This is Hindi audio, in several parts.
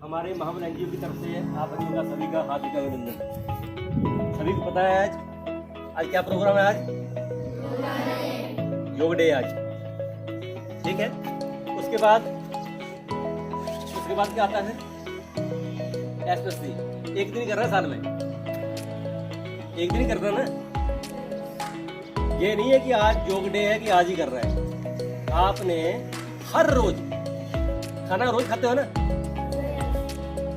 हमारे महाबल एनजीओ की तरफ से आप सभी का हार्दिक अभिनंदन। सभी को पता है आज क्या प्रोग्राम है? आज योग डे आज, ठीक है। उसके बाद क्या आता है? एसएससी। एक दिन ही कर रहा है साल में, एक दिन ही करना ना। ये नहीं है कि आज योग डे है कि आज ही कर रहा है। आपने हर रोज खाना रोज खाते हो ना,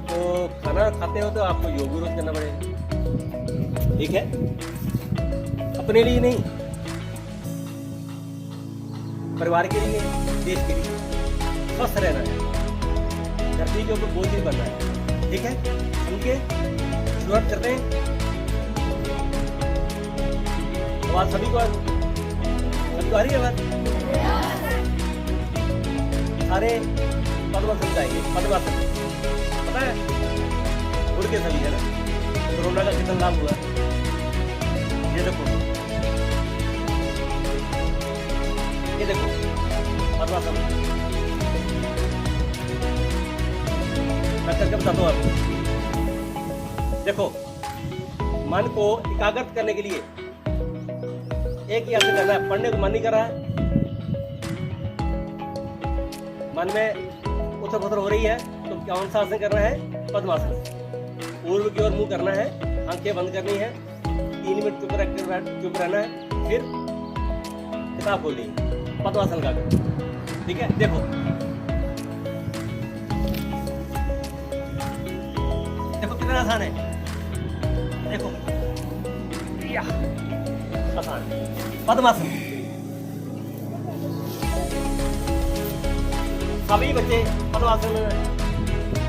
तो खाना खाते हो तो आपको योग भी रोज करना पड़ेगा, ठीक है। अपने लिए नहीं, परिवार के लिए, देश के लिए स्वस्थ रहना है, धरती के ऊपर बोझ नहीं बनना है, ठीक है। उनके शुरुआत करते हैं। आवाज सभी को आ रही है? बात सारे पद्मासन जाएंगे। पद्मासन पता है? उड़ के सभी है ना। कोरोना का कितना लाभ हुआ, ये देखो, ये देखो पद्मासन। मैं करके बताता हूँ आपको। देखो, मन को एकाग्रत करने के लिए एक ही आसन करना है। पढ़ने को मन नहीं कर रहा है, मन में उथल पुथल हो रही है, तो कौन सा आसन करना है? पद्मासन। पूर्व की ओर मुंह करना है, आंखें बंद करनी है, 3 मिनट चुप रहना है, फिर किताब खोलनी है, पद्मासन का, ठीक है। देखो देखो कितना आसान है, देखो आसान पद्मासन। सभी बच्चे पद्मासन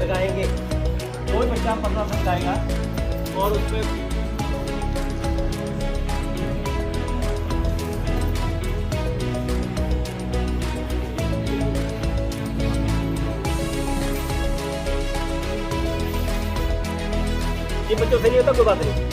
लगाएंगे। कोई बच्चा पद्मासन लगाएगा और उसमें ये बच्चों से नहीं होता, कोई बात नहीं।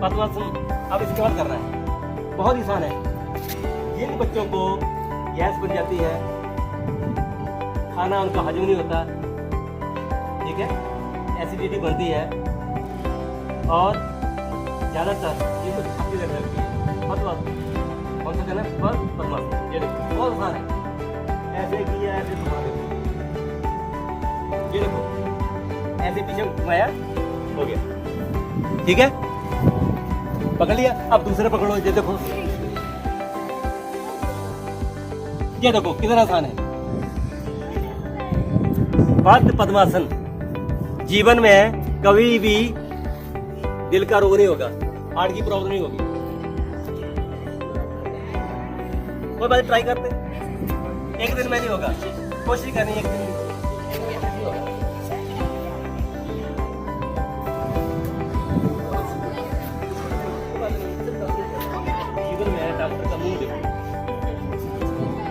पद्मासन अब इसके बाद करना है, बहुत आसान है। जिन बच्चों को गैस बन जाती है, खाना उनका हजम नहीं होता, ठीक है, एसिडिटी बढ़ती है और ज़्यादातर जिनको छाती दर्द लगती है, पद्मासन कौन सा करना है? पद्मासन। ये देखो बहुत आसान है, ऐसे किया, ऐसे घुमा देते, ये देखो ऐसे पीछे घुमाया, हो गया, ठीक है। पकड़ लिया, अब दूसरे पकड़ो। ये देखो, ये देखो कितना आसान है। पद्मासन। जीवन में कभी भी दिल का रोग नहीं होगा, हार्ट की प्रॉब्लम नहीं होगी। कोई बात, ट्राई करते, एक दिन में नहीं होगा, कोशिश करनी एक दिन। डॉक्टर का मुंह देखो,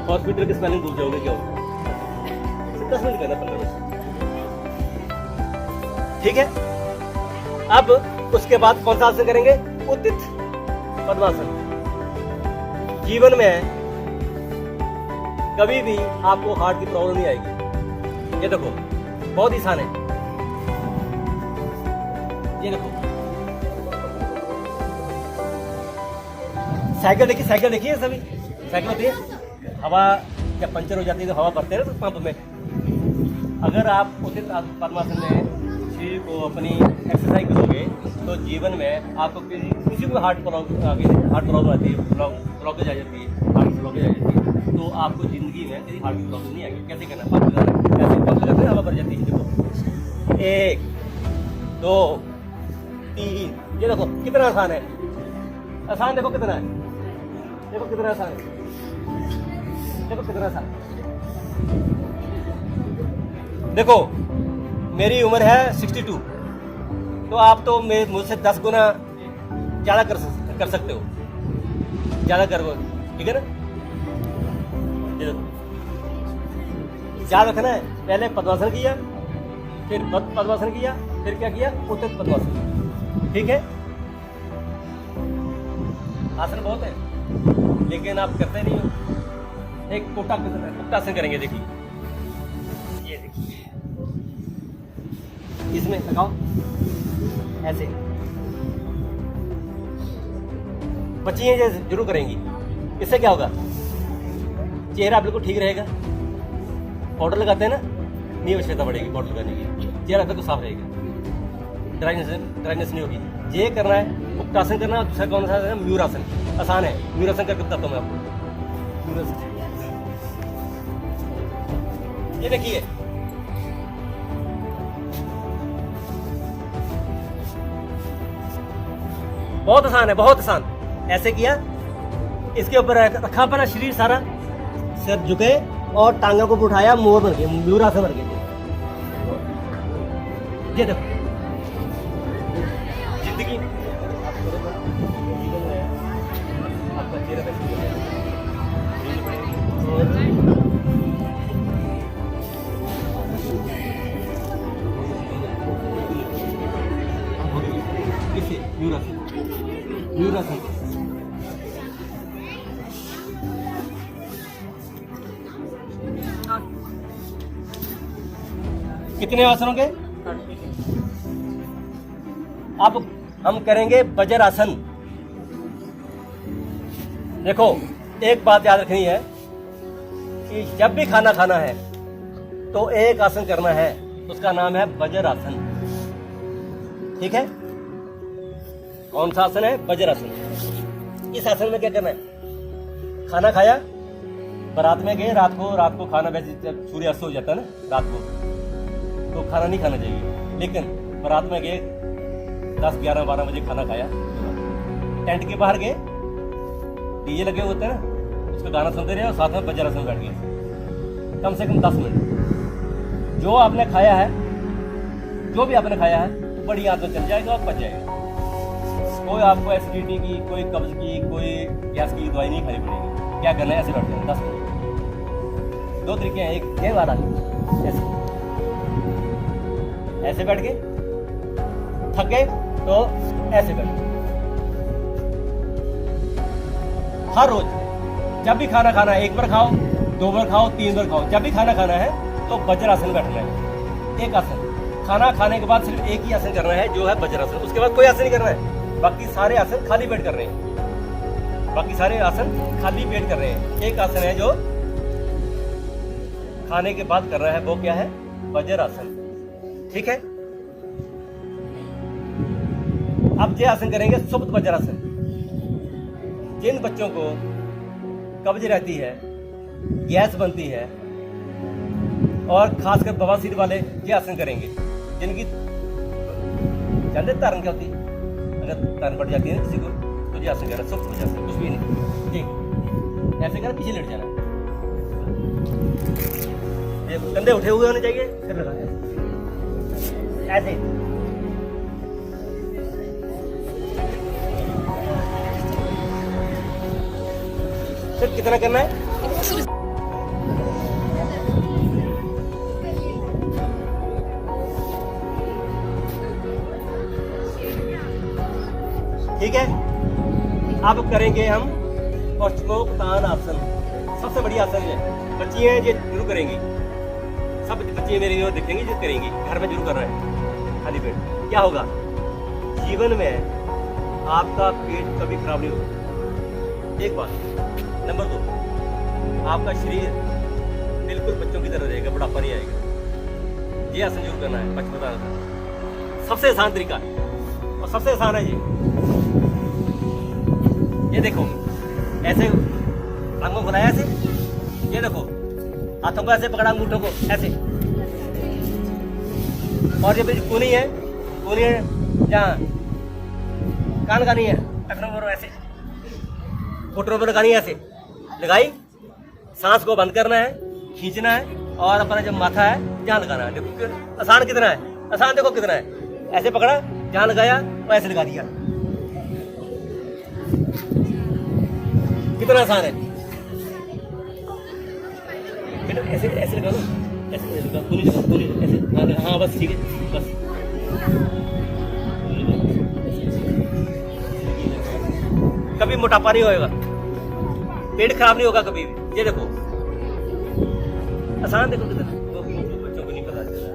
हॉस्पिटल की स्मेलिंग भूल जाओगे क्या होगा। 10 मिनट करना, 15 मिनट, ठीक है। अब उसके बाद कौन सा आसन करेंगे? उत्थित पद्मासन। जीवन में कभी भी आपको हार्ट की प्रॉब्लम नहीं आएगी। ये देखो बहुत ही आसान है, ये देखो। साइकिल देखिए, साइकिल देखिए, सभी साइकिल होती है, हवा जब पंचर हो जाती है तो हवा भरते हैं ना, तो पंप में। अगर आप उत्थित पद्मासन में शरीर को अपनी एक्सरसाइज करोगे तो जीवन में आपको किसी को हार्ट प्रॉब्लम आती है, ब्लॉकेज आ जाती है, हार्ट ब्लॉकेज आ जाती है, तो आपको जिंदगी में कभी हार्ट की प्रॉब्लम नहीं आएगी। कैसे करना? पंप लगाना, ऐसे पंप लगाते हैं, हवा भर जाती है। देखो 1 2 3, ये देखो कितना आसान है। आसान देखो कितना है, देखो कितना आसान है, देखो कितना आसान। देखो मेरी उम्र है 62, तो आप तो मुझसे 10 गुना ज़्यादा कर सकते हो, ज़्यादा करो, ठीक है ना। ये देखो, याद रखना है, पहले पद्मासन किया, फिर पद्मासन किया, फिर क्या किया, उत्तम पद्मासन, ठीक है। आसन बहुत है लेकिन आप करते नहीं हो। एक कुक्टासन करेंगे, देखिए, ये देखिए, इसमें लगाओ ऐसे, बच्चियां जैसे जरूर करेंगी। इससे क्या होगा, चेहरा बिल्कुल ठीक रहेगा। पाउडर लगाते हैं ना, नहीं आवश्यकता पड़ेगी पाउडर लगाने की, चेहरा बिल्कुल साफ रहेगा, ड्राइनेस नहीं होगी। ये करना है, कुक्टासन करना है। दूसरा कौन सा है, मयूरासन, आसान है। मयूरासन करके बताता हूँ मैं आपको। मयूरासन, ये देखिए, बहुत आसान है, बहुत आसान। ऐसे किया, इसके ऊपर रखा अपना शरीर सारा, सिर झुके और टांगों को उठाया, मोर बन गए, मयूरासन बन गए। ये देखो, जिंदगी आपका चेहरा इसे मयूरासन, मयूरासन कितने आसन होंगे? अब हम करेंगे वज्रासन। देखो एक बात याद रखनी है कि जब भी खाना खाना है तो एक आसन करना है, उसका नाम है वज्रासन, ठीक है। कौन सा आसन है? वज्रासन। इस आसन में क्या करना है, खाना खाया, बारात में गए, रात को खाना, वैसे जब सूर्यास्त हो जाता है ना रात को, तो खाना नहीं खाना चाहिए, लेकिन बारात में गए 10, 11, 12 बजे खाना खाया, टेंट के बाहर गए, डीजे लगे होते हैं ना, उसका गाना सुनते रहे और साथ में वज्रासन में बैठ गए, कम से कम 10 मिनट। जो आपने खाया है, जो भी आपने खाया है, बड़ी आंत में चल जाएगा और पच जाएगा। कोई आपको एसिडिटी की, कोई कब्ज की, कोई गैस की दवाई नहीं खानी पड़ेगी। क्या करना है, ऐसे बैठ जाए 10 मिनट। 2 तरीके हैं, एक ये वाला, ऐसे बैठ गए, थक गए तो ऐसे बैठ गए। हर रोज जब भी खाना खाना है, 1 बार खाओ, 2 बार खाओ, 3 बार खाओ, जब भी खाना खाना है तो वज्रासन बैठना है। एक आसन, खाना खाने के बाद सिर्फ एक ही आसन करना है, जो है वज्रासन। उसके बाद कोई आसन नहीं करना है, बाकी सारे आसन खाली पेट कर रहे हैं, बाकी सारे आसन खाली पेट कर रहे हैं। एक आसन है जो खाने के बाद कर रहा है, वो क्या है, वज्रासन, ठीक है। अब ये आसन करेंगे सुप्त वज्रासन। जिन बच्चों को कब्ज रहती है, गैस बनती है, और खासकर बवासीर वाले ये आसन करेंगे। जिनकी जानते तारन क्या होती है, अगर तारन बढ़ जाती है किसी को, तो ये आसन करना, सुप्त वज्रासन, कुछ भी नहीं, ठीक। ऐसे करना, पीछे लेट जाना, ये कंधे उठे हुए होने चाहिए, फिर लगाना ऐसे। फिर कितना करना है, ठीक है। अब करेंगे हम पश्चिमोत्तान आसन, सबसे बड़ी आसन है। बच्चियां ये जरूर करेंगी, सब बच्चियां मेरी ओर देखेंगी, जो करेंगी, घर में जरूर करना है खाली पेट। क्या होगा, जीवन में आपका पेट कभी खराब नहीं होगा, एक बात। नंबर 2, आपका शरीर बिल्कुल बच्चों की तरह रहेगा, बुढ़ापा नहीं आएगा। ये आसन जरूर करना है, पश्चिमोत्तान आसन, सबसे आसान तरीका है और सबसे आसान है ये देखो, ऐसे अंगों को बनाया, ऐसे, ये देखो, हाथों को ऐसे पकड़ा, अंगूठों को ऐसे, और ये कूनी है जहाँ कान का नहीं है, टखनों को ऐसे घुटनों पर लगानी है, ऐसे लगाई, सांस को बंद करना है, खींचना है और अपना जो माथा है जहाँ लगाना है। देखो आसान कितना है, आसान देखो कितना है। ऐसे पकड़ा, जहाँ लगाया और ऐसे लगा दिया, कितना आसान है। ऐसे ऐसे लगा लो, ऐसे लगा, पूरी ऐसे, हाँ बस ठीक है, बस। कभी मोटापा नहीं होएगा, पेट खराब नहीं होगा कभी भी। ये देखो आसान, देखो कितना, बच्चों को नहीं पता चला।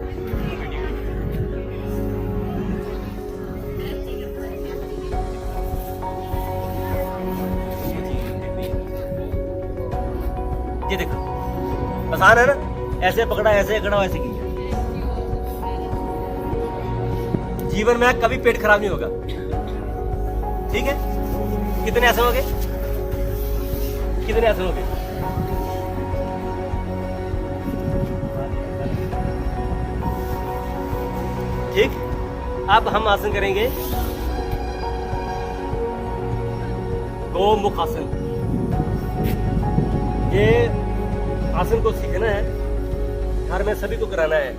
ये देखो आसान है ना, ऐसे पकड़ा, ऐसे खड़ा, ऐसे किया। जीवन में कभी पेट खराब नहीं होगा। ठीक है, कितने आसन हो गए, कितने आसन हो गए? ठीक, अब हम आसन करेंगे गोमुख आसन। ये आसन को सीखना है, घर में सभी को कराना है।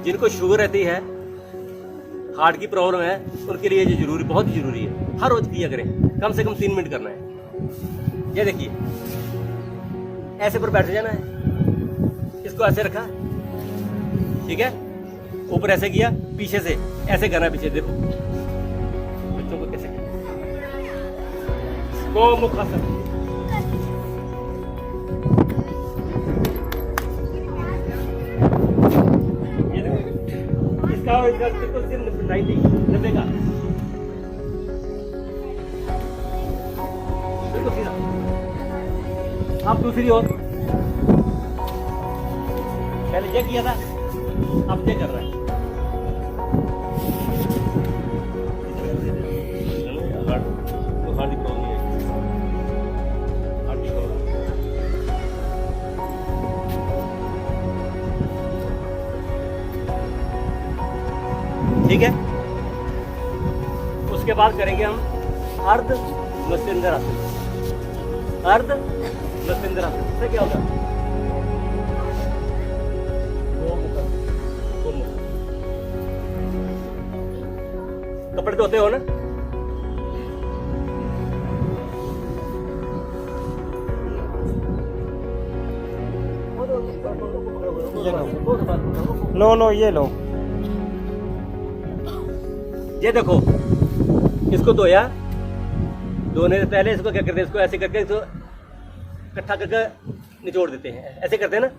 जिनको शुगर रहती है, हार्ट की प्रॉब्लम है, उनके लिए ये जरूरी, बहुत जरूरी है। हर रोज किया करें, कम से कम 3 मिनट करना है। ये देखिए, ऐसे पर बैठ जाना है, इसको ऐसे रखा, ठीक है, ऊपर ऐसे किया, पीछे से ऐसे करना है, पीछे देखो बच्चों को कैसे गोमुख आसन। ये देखो, इसका और इसका कितना 90 का, बिल्कुल सीधा। अब दूसरी ओर, पहले ये किया था, अब ये कर रहा है। ठीक है, उसके बाद करेंगे हम अर्ध मत्स्येंद्र आसन। अर्ध मत्स्येंद्र आसन इससे क्या होगा? कपड़े धोते हो ना, नो ये लो। ये देखो, इसको धोया, धोने से पहले इसको क्या करते हैं, इसको ऐसे करके इसको इकट्ठा करके निचोड़ देते हैं। ऐसे करते हैं ना,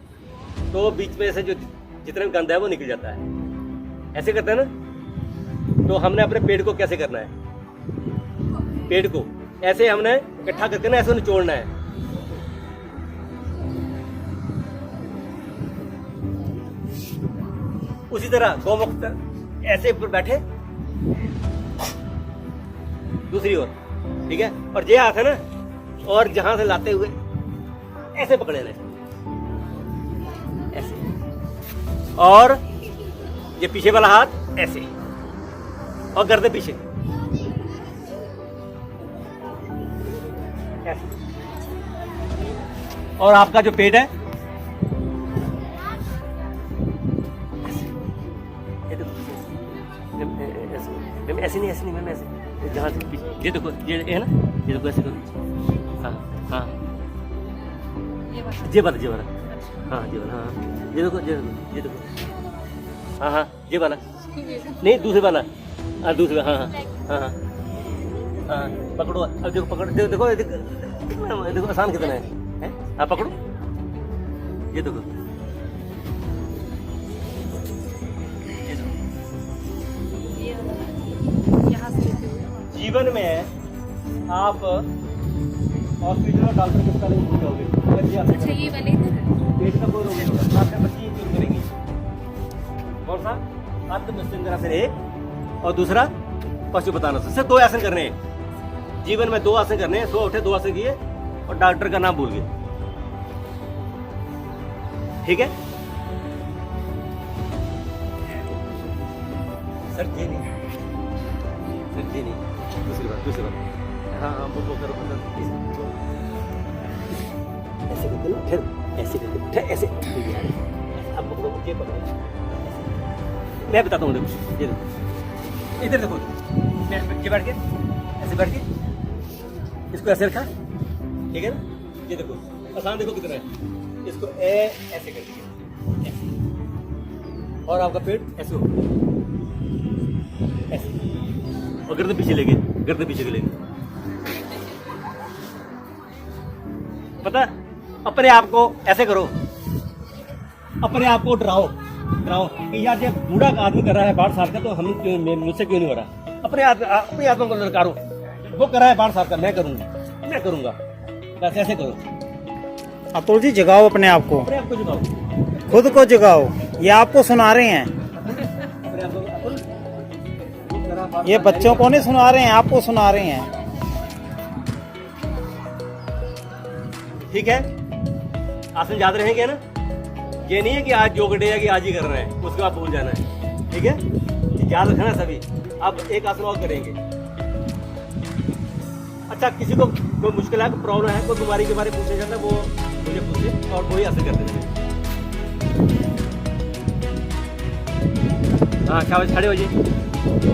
तो बीच में से जो जितना भी गंदा है वो निकल जाता है। ऐसे करते हैं ना, तो हमने अपने पेट को कैसे करना है, पेट को ऐसे हमने इकट्ठा करके ना ऐसे निचोड़ना है। उसी तरह गोमुख ऐसे ऊपर बैठे, दूसरी ओर, ठीक है, और ये हाथ है ना, और जहां से लाते हुए ऐसे पकड़े लें, ऐसे, और ये पीछे वाला हाथ ऐसे, और गर्दन पीछे ऐसे। और आपका जो पेट है ऐसे नहीं, ऐसे नहीं मैम, ऐसे जहाँ से ये देखो, ये है ना, ये देखो ऐसे करो, हाँ हाँ, ये वाला, हाँ ये वाला, हाँ ये देखो, ये देखो, हाँ हाँ ये वाला नहीं, दूसरे वाला, हाँ दूसरे, हाँ हाँ हाँ हाँ हाँ, पकड़ो, अब देखो, पकड़ो, देखो देखो, देखो आसान कितना है, हाँ पकड़ो, ये देखो, जीवन में आप हॉस्पिटल और डॉक्टर के साथ नहीं जाओगे। अच्छा, ये वाले पेट का कोई रोग नहीं होगा, आपके बच्चे ये चूज करेंगे। कौन सा? अर्ध मत्स्येंद्र आसन एक, और दूसरा पशुपतानासन। सिर्फ 2 आसन करने हैं जीवन में, 2 आसन करने हैं। 100 उठे, 2 आसन किए और डॉक्टर का नाम भूल गए। ठीक है सर, जी नहीं, सर जी नहीं, दूसरी बात हाँ हाँ वो करो ऐसे करके ना, फिर ऐसे करके फिर ऐसे अब पकड़ो, ये पकड़ो, मैं बताता हूँ देखो, ये देखो इधर देखो, ये बैठ के ऐसे बैठ के इसको ऐसे रखा, ठीक है ना, ये देखो आसान, देखो कितना है, इसको ऐसे कर दिया और आपका पेट ऐसे हो, ऐसे और गर्दन पीछे लेंगे, गर्दन पीछे लेंगे। पता अपने आप को ऐसे करो, अपने आप को डराओ कि यार ये बूढ़ा आदमी कर रहा है 62 साल का, तो हम क्यों, मुझसे क्यों नहीं हो रहा। अपने आत्मा को ललकारो, वो कर रहा है 62 साल का, मैं करूंगा, बस ऐसे करो। अतुल जी जगाओ अपने आप को जगाओ, खुद को जगाओ, ये आपको सुना रहे हैं, ये बच्चों को नहीं सुना रहे हैं, आपको सुना रहे हैं। ठीक है, आसन याद रहेंगे ना, ये नहीं है कि आज योग डे है कि आज ही करना है उसके बाद भूल जाना है, ठीक है, याद रखना सभी। अब एक आसन और करेंगे। अच्छा, किसी को कोई मुश्किल है, कोई प्रॉब्लम है, कोई बीमारी के बारे में पूछे जाता है, वो मुझे पूछे और वही आसन करते हैं। हाँ शाबाश, खड़े हो जाइए,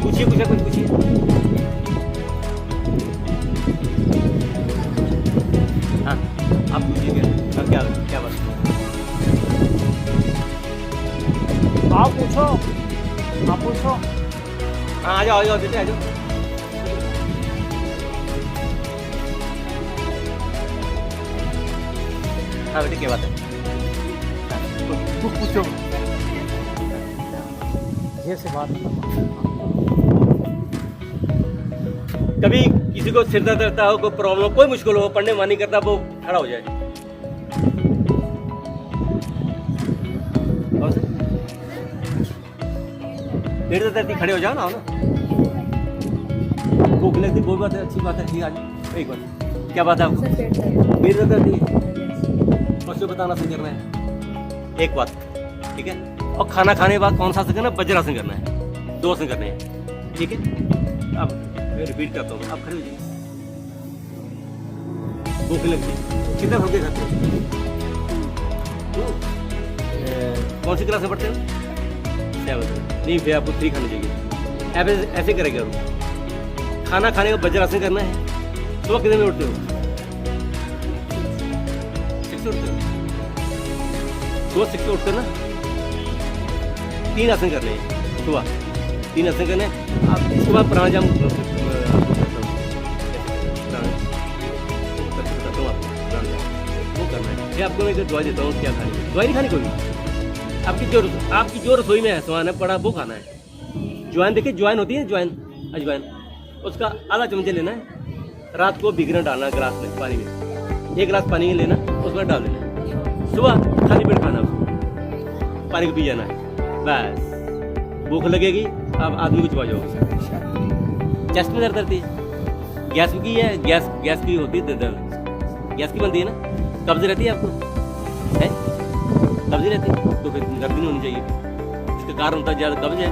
पूछिए कुछ पूछिए। हाँ आप पूछिए, क्या बात। आप पूछो। हाँ आ जाओ बेटे, आ जाओ। हाँ बेटे क्या बात है, पूछो। ये से बात कभी किसी को सिर दर्द रहता हो, कोई प्रॉब्लम, कोई मुश्किल हो, पढ़ने मन नहीं करता, वो खड़ा हो जाए। पेट दर्द रहती, खड़े हो जाओ ना, भूख लगती, बहुत बात है, अच्छी बात है, ठीक है। एक बात, क्या बात है आपको, पेट दर्द रहती है, बच्चों बताना सही करना है, एक बात, ठीक है। और खाना खाने के बाद कौन सा आसन करना है, वज्रासन करना है, 2 आसन करने हैं, ठीक है। अब मैं रिपीट करता हूँ, आप खड़े हो जाइए। भूख लगती, कितना भूखे खाते हो, कौन सी क्लास में पढ़ते हो, 7 नहीं, फिर आपको 3 खानी चाहिए। ऐसे करेंगे, खाना खाने का वज्रासन करना है। सुबह कितने में उठते हो, 6 उठते हो, सुबह 6 उठते हो ना। 3 आसन करने हैं सुबह, 3 आसन करने हैं। आप इसके बाद प्राणायाम वो करना है। फिर आपको मैं दवाई देता हूँ, क्या खानी है, दवाई नहीं खानी कोई, आपकी जो रसोई में है सामान है पड़ा, वो खाना है। ज्वाइन देखिए, ज्वाइन होती है, अजवाइन, उसका आधा चम्मच लेना है, रात को भिगना डालना गिलास में, पानी में, 1 गिलास पानी में लेना, उसमें डाल देना, सुबह खाली पेट खाना, उसको पानी को पी जाना है, बस। भूख लगेगी, अब आदमी को चबा जाओगे। चेस्ट में दर्द रहती है, गैस की है, गैस की होती है दर्द, गैस की बनती है ना, कब्ज रहती है आपको, है कब्ज रहती है, तो फिर दर्द नहीं होनी चाहिए। इसका कारण होता है ज़्यादा कब्ज है,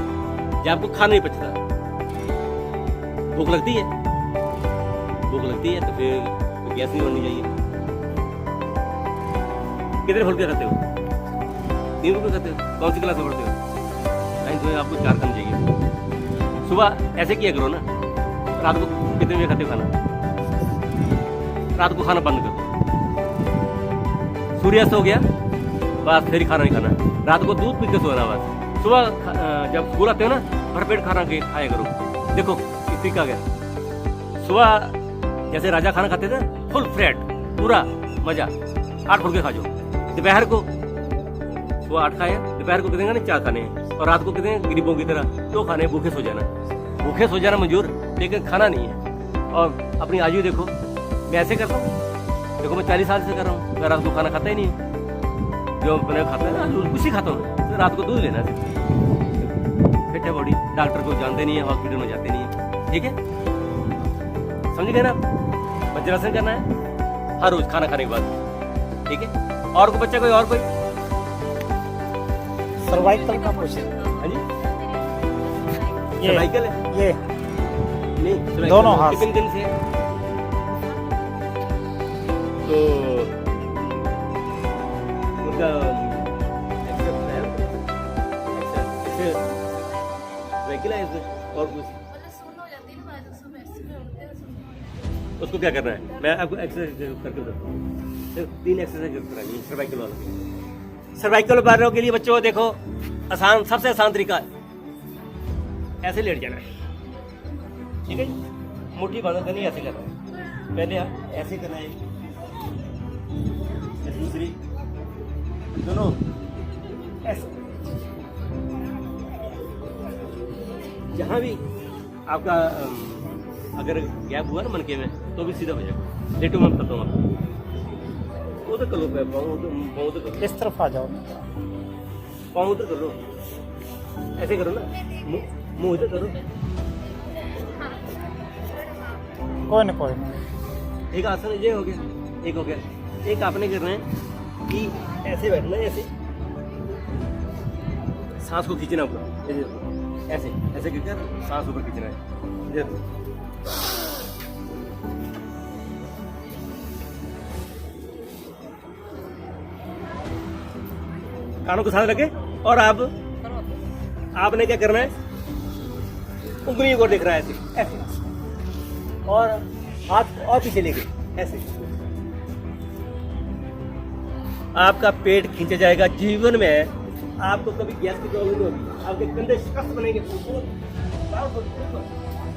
जब आपको खाना नहीं पचता, भूख लगती है तो फिर गैस नहीं होनी चाहिए। कितने फुलके खाते हो, 3 फुलके खाते हो, कौन सी क्लास में पढ़ते हो, 9th में, आपको 4 खाने चाहिए। सुबह ऐसे किया करो ना, रात को कितने बजे खाते हो खाना, रात को खाना बंद करो, सूर्यास्त हो गया बस, फिर खाना नहीं खाना, रात को दूध पी के सोना बस। सुबह जब स्कूल आते हो ना, भरपेट खाना खाया करो। देखो इसी का गया, सुबह जैसे राजा खाना खाते थे, फुल फ्रेट, पूरा मजा, 8 फुलके खा जाओ। दोपहर को सुबह 8 खाया, दोपहर को कितने खाने, 4 खाने हैं, और रात को कितने गरीबों की तरह 2 खाने, भूखे सो जाना मंजूर, लेकिन खाना नहीं है। और अपनी आयु देखो, मैं ऐसे करता हूँ, देखो मैं 40 साल से कर रहा हूँ, मैं रात को खाना खाता ही नहीं हूँ, जो मैंने खाता है ना कुछ ही खाता हूँ, तो रात को दूध लेना, फिट है बॉडी, डॉक्टर को जानते नहीं है, हॉस्पिटल में जाते नहीं है, ठीक है, समझ गए ना। वज्रासन करना है हर रोज खाना खाने के बाद, ठीक है। और कोई बच्चा, कोई और कोई सर्वाइकल का पूछ, हाँ जी, सर्वाइकल है ये नहीं, दोनों हाथ कितने दिन से, और कुछ मतलब सुन्न हो जाती है ना बाजू, सुबह उठते हैं सुन्न हो जाती है। उसको क्या करना है, मैं आपको एक्सरसाइज करके बताता हूँ। सिर्फ 3 एक्सरसाइज कराएंगे सर्वाइकल वालों। सर्वाइकल वालों के लिए बच्चों देखो, आसान, सबसे आसान तरीका है ऐसे लेट जाना है, ठीक है। मुट्ठी बांधो करनी, ऐसे करना है। पहले हम ऐसे करना है, दूसरी दोनों ऐसे। जहाँ भी आपका अगर गैप हुआ ना मनके में, तो भी सीधा हो जाएगा। लेटो मैं बताता हूँ आपको। उधर कर लो, पाँव उधर कर लो, इस तरफ आ जाओ। पाँव उधर कर लो, ऐसे करो ना, मुंह इधर करो। कोई ना कोई ना। एक आसन ये हो गया, एक हो गया। एक आपने करना है कि ऐसे बैठना है, ऐसे सांस को खींचना ऊपर, ऐसे ऐसे कर सांस ऊपर खींचना है। ये कानों के साथ रखे, और अब आपने क्या करना है, उंगलियों को देख रहा है ऐसे ऐसे, और हाथ और पीछे लेके ऐसे। आपका पेट खींचा जाएगा। जीवन में आपको कभी गैस की प्रॉब्लम नहीं होगी। आपके कंधे सख्त बनेंगे,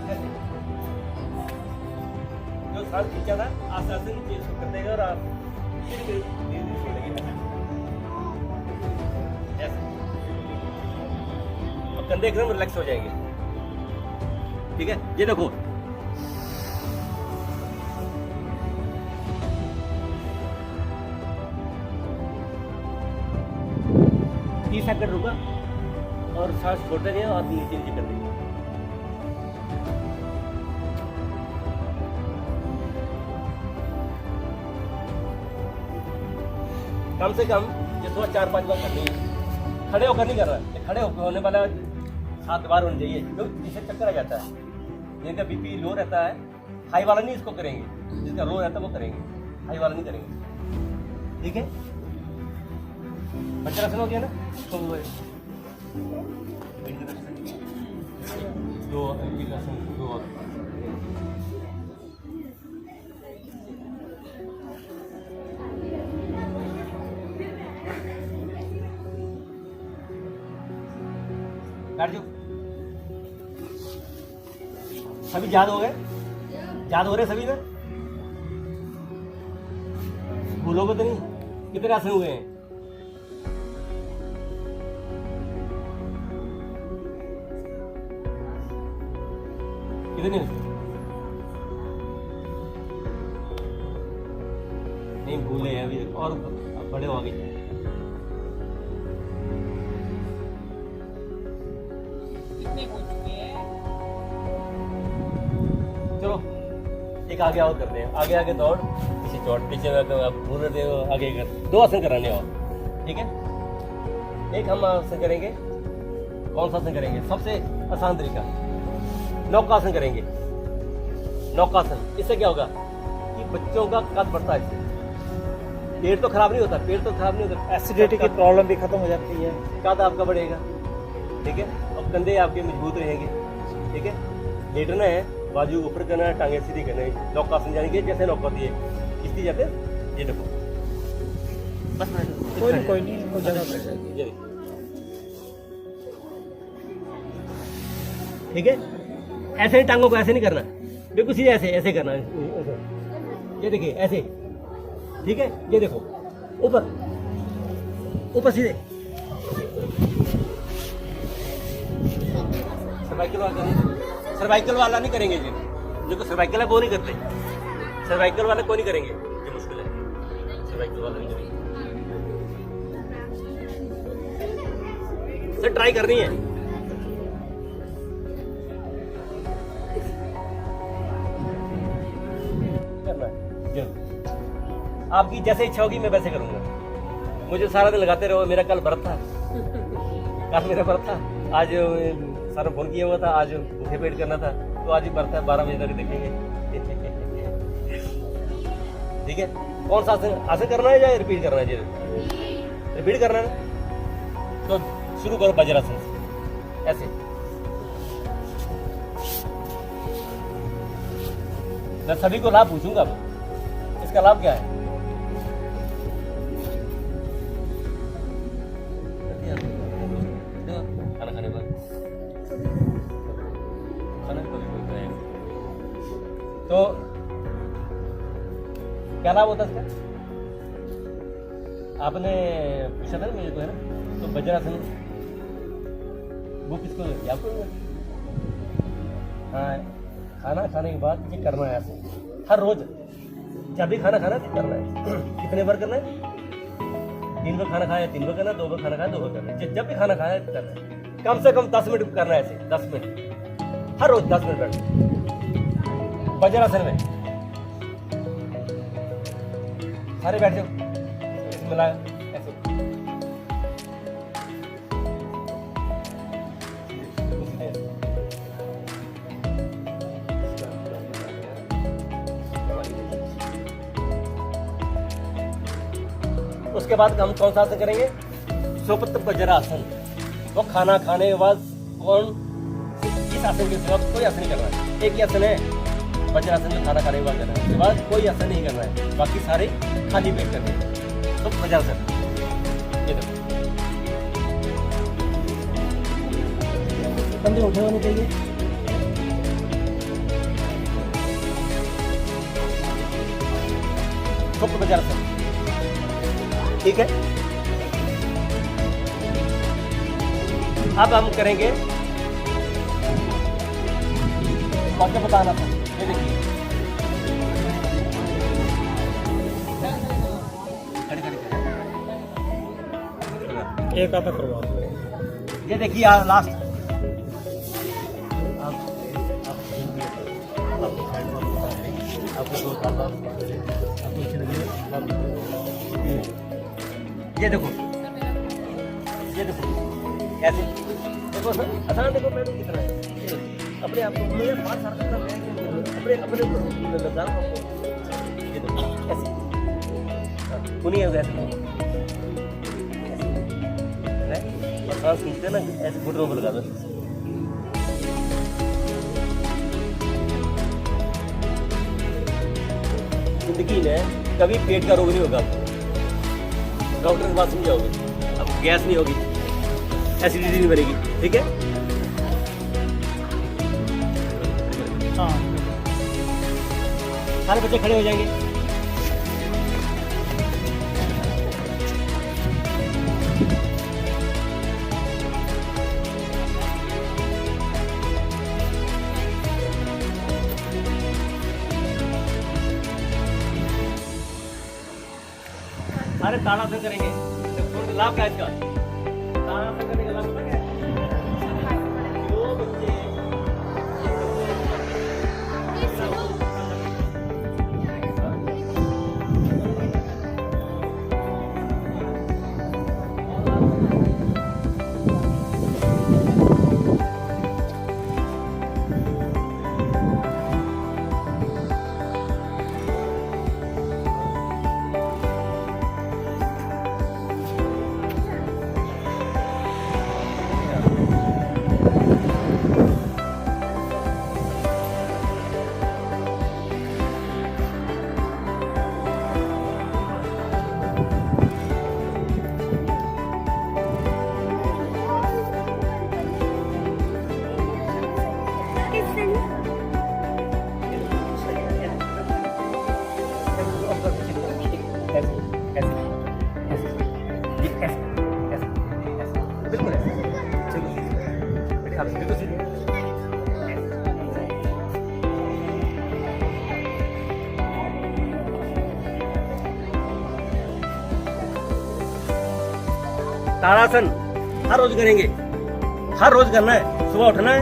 ऐसे। जो सांस खींचा था आस्ते आस्ते नीचे इसको कर देगा, और आप धीरे धीरे छोड़ेंगे ऐसे। अब कंधे एकदम रिलैक्स हो जाएंगे, ठीक है। ये देखो, सेकंड रुका और सांस छोड़ देंगे और नीचे नीचे कर देंगे। कम से कम ये 4-5 बार करनी है। खड़े होकर नहीं कर रहा है, खड़े होकर होने वाला 7 बार होना चाहिए, क्योंकि इससे चक्कर आ जाता है। जिनका बीपी लो रहता है, हाई वाला नहीं इसको करेंगे, जिसका लो रहता है वो करेंगे, हाई वाला नहीं करेंगे, ठीक है। वज्रासन हो गया ना, तो वो दो और बैठ जाओ। सभी याद हो गए? याद हो रहे सभी ना? भूलोगे तो नहीं? कितने आसन हुए हैं? कितने? नहीं भूले हैं अभी, और बड़े हो गए। चलो एक आगे और करते हैं, आगे आगे दौड़, पीछे चौड़, पीछे भूल रहे हो, आगे कर। 2 आसन कराने और, ठीक है। एक हम आसन करेंगे, कौन सा आसन करेंगे? सबसे आसान तरीका, नौकासन करेंगे। नौकासन, इससे क्या होगा कि बच्चों का कद बढ़ता है। इससे पेट तो खराब नहीं होता, पेट तो खराब नहीं होता, एसिडिटी की प्रॉब्लम भी खत्म हो जाती है, कद आपका बढ़ेगा, ठीक है। और कंधे आपके मजबूत रहेंगे, ठीक है। लेटना है, बाजू ऊपर करना है, टांगे सीधी करना है। नौकासन जाएंगे जैसे नौका होती है किश्ती जाते, ये देखो बस। कोई नहीं वो जगह पर जाएगी। ये देखो, ठीक है। ऐसे ही टांगों को ऐसे नहीं करना, बिल्कुल सीधे ऐसे ऐसे करना है। ये देखिए ऐसे, ठीक है। ये देखो ऊपर ऊपर सीधे। सर्वाइकल वाला नहीं करेंगे जी, जो सर्वाइकल है वो नहीं करते। सर्वाइकल वाला को नहीं करेंगे, ये मुश्किल है। सर्वाइकल वाला नहीं करेंगे, सर ट्राई करनी है। करना है आपकी जैसे इच्छा होगी, मैं वैसे करूंगा। मुझे सारा दिन लगाते रहो। मेरा कल व्रत था, कल मेरा व्रत था। आज सर फोन किया हुआ था, आज भूखे पेट करना था, तो आज ही व्रत है। 12 बजे तक देखेंगे, ठीक है। कौन सा आसन करना है या रिपीट करना है? जी रिपीट करना है ना, तो शुरू करो वज्रासन से, ऐसे मैं सभी को लाभ पूछूंगा अब। इसका लाभ क्या है? खाना खाने पर खाना कभी बोलता है तो क्या लाभ होता है इसका? आपने पूछा था ना मेरे को, है ना? तो वज्रासन वो किसको याद करूँगा? हाँ, खाना खाने के बाद ये करना है ऐसे हर रोज। जब भी खाना खाना है करना है। कितने बार करना है? 3 बार खाना खाया 3 बार करना है, 2 बार खाना खाया 2 बार करना है। जब भी खाना खाया करना है। कम से कम 10 मिनट करना है ऐसे, 10 मिनट हर रोज 10 मिनट बैठ वज्रासन में। सारे बैठ जाओ, मिला ऐसे। उसके बाद हम कौन सा आसन करेंगे? सुप्त वज्रासन। वो खाना खाने के बाद कौन इस आसन के सिवा कोई आसन नहीं करना है। एक ही आसन है वज्रासन में, खाना खाने के बाद करना है। उसके बाद कोई आसन नहीं करना है, बाकी सारे खाली पेट करने हैं। तो वज्रासन ये देखो, कंधे उठे होने चाहिए। सुप्त वज्रासन, ठीक है। अब हम करेंगे बाकी बताना था। ये देखिए एक आता करवा दो। ये देखिए लास्ट ये देखो, ये देखो ऐसे देखो सर, आसान देखो। मैं कितना है अपने आप को मुझे 5 साल तक अपने अपने लगा आपको। ये देखो ऐसे सुनिए ऐसे और सांस खींचते ना ऐसे घुटनों को लगा दो। जिंदगी में कभी पेट का रोग नहीं होगा आपको। डॉक्टर के पास नहीं जाओगे, अब गैस नहीं होगी, एसिडिटी नहीं बनेगी, ठीक है। हाँ, सारे बच्चे खड़े हो जाएंगे। सारे ताड़ासन करेंगे। तो लाभ क्या है इसका? ताड़ासन करने का लाभ पता क्या है? जो बच्चे ताड़ासन हर रोज करेंगे, हर रोज करना है। सुबह उठना है,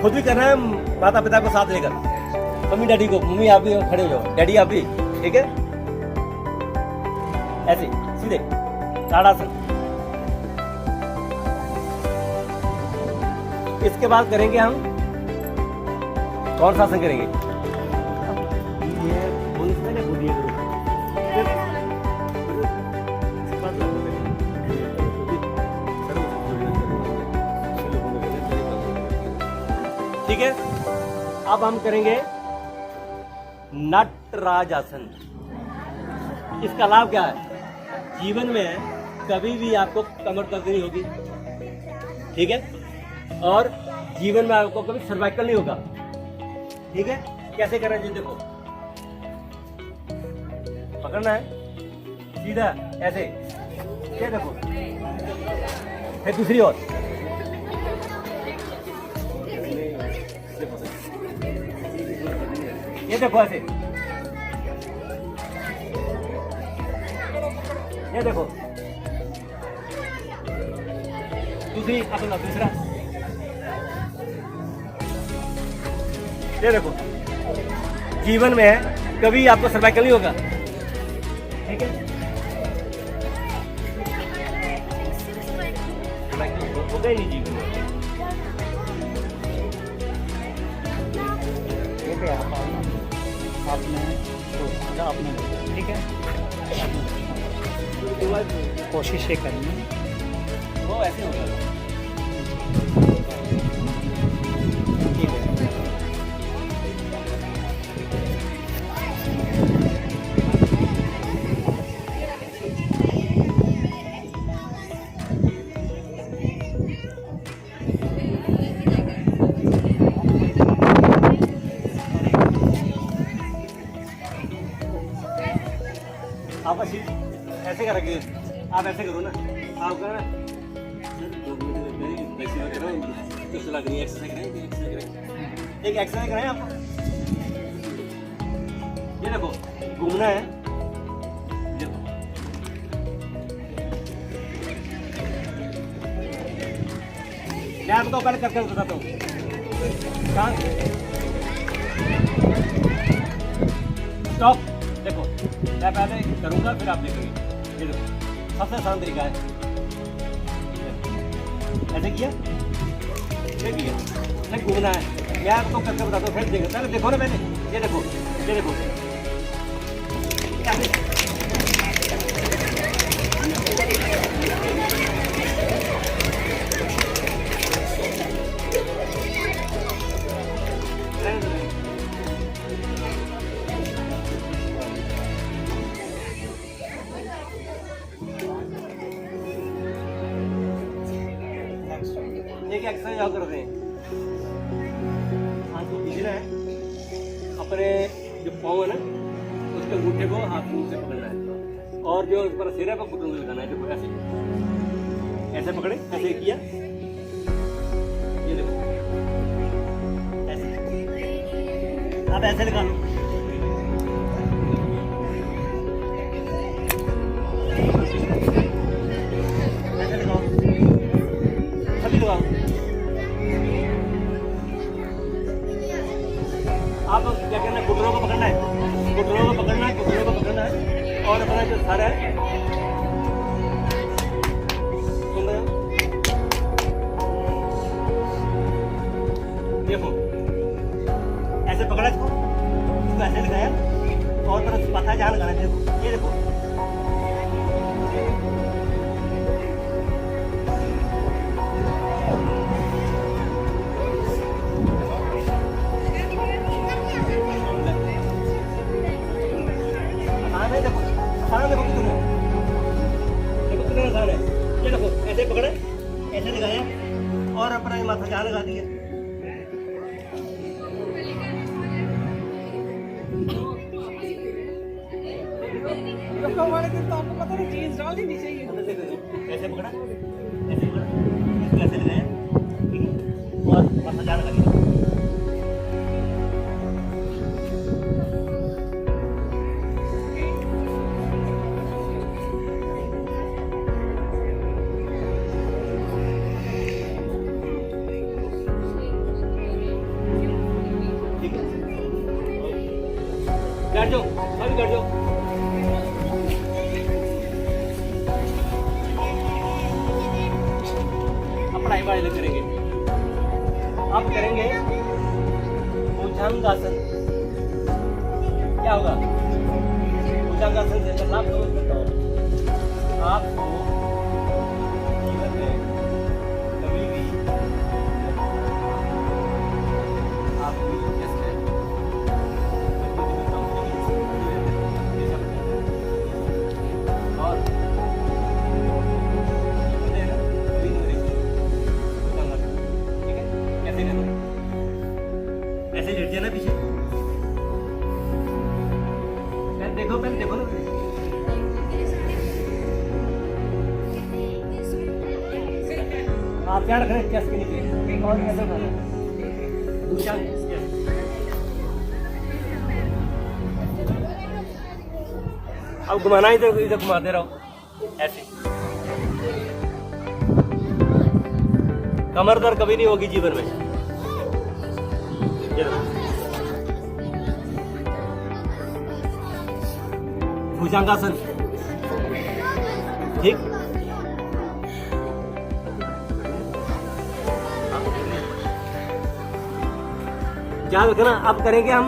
खुद भी करना है, माता पिता को साथ लेकर, मम्मी डैडी को। मम्मी आप भी खड़े हो जाओ, डैडी आप भी, ठीक है। ऐसे सीधे ताड़ासन। इसके बाद करेंगे हम कौन सा आसन करेंगे? ये ठीक है। अब हम करेंगे नटराज आसन। इसका लाभ क्या है? जीवन में कभी भी आपको कमर दर्द नहीं होगी, ठीक है, और जीवन में आपको कभी सर्वाइकल नहीं होगा, ठीक है। कैसे करना है जी, देखो पकड़ना है सीधा ऐसे, ये देखो, फिर दूसरी ओर ये देखो ऐसे, ये देखो दूसरी, अपना दूसरा, ये देखो। जीवन में कभी आपको सर्वाइकल नहीं होगा, ठीक है। सर्वाइकल होगा ही नहीं जीवन में। देखिए आपने तो आपने ठीक है, कोशिश ये करनी है। वो ऐसे होगा। ठीक है। आप ऐसे करेंगे, आप ऐसे करो ना, आप करो ना, तो सलाह करिए, एक्सरसाइज करें, एक एक्सरसाइज करें आप। ये देखो घूमना है, देखो मैं आपको पहले करके बताता हूँ। स्टॉप, देखो मैं पहले करूंगा फिर आप देखेंगे। ये देखो सबसे आसान तरीका है, ऐसे किया, ये किया, नहीं घूमना है। मैं आपको करके बताता हूँ, फिर देखो, पहले देखो ना पहले, ये देखो, ये देखो ऐसे। एक एक्सरसाइज आप करते हैं, हाथ को खींचना है, अपने जो पाँव है ना उसके अंगूठे को हाथ मुंह से पकड़ना है, और जो ऊपर सिर है वो घुटनों में लगाना है। देखो ऐसे, ऐसे पकड़े, ऐसे किया, ये देखो ऐसे, आप ऐसे लगा लो, ऐसे लगाओ, सभी लगाओ। आप क्या करना है, घुटनों को पकड़ना है, घुटनों को पकड़ना है, घुटनों को पकड़ना है, और अपना जो सर है, सुन रहे हो, देखो ऐसे पकड़ा इसको, ऐसे लगाया, और तरफ पता है जहाँ लगाना है, देखो ये देखो, देखो सारा देखो कितने, देखो कितने आसान है। ये देखो ऐसे पकड़े, ऐसे लगाया, और अपना माथा जहाँ लगा दिया। हमारे दिन तो आपको पता नहीं जीन्स डाल देनी चाहिए। ऐसे पकड़ा, ऐसे पकड़ा, इसको ऐसे लगाया, ठीक है, और माथा जहाँ लगा दिया। बैठ जाओ, अभी बैठ जाओ। अब पढ़ाई वाले करेंगे, आप करेंगे भुजंगासन। क्या होगा भुजंगासन से? मतलब आप समझ सकते हो, आपको जीवन में कभी भी आपको देखो पहले देखो ना। आप क्या रख रहे हैं चेस्ट के नीचे और कैसे उठाना है? दूसरा चेस्ट। अब घुमाना इधर घुमाते रहो ऐसे। कमर दर्द कभी नहीं होगी जीवन में। भुजंगासन, ठीक। याद रखना, अब करेंगे हम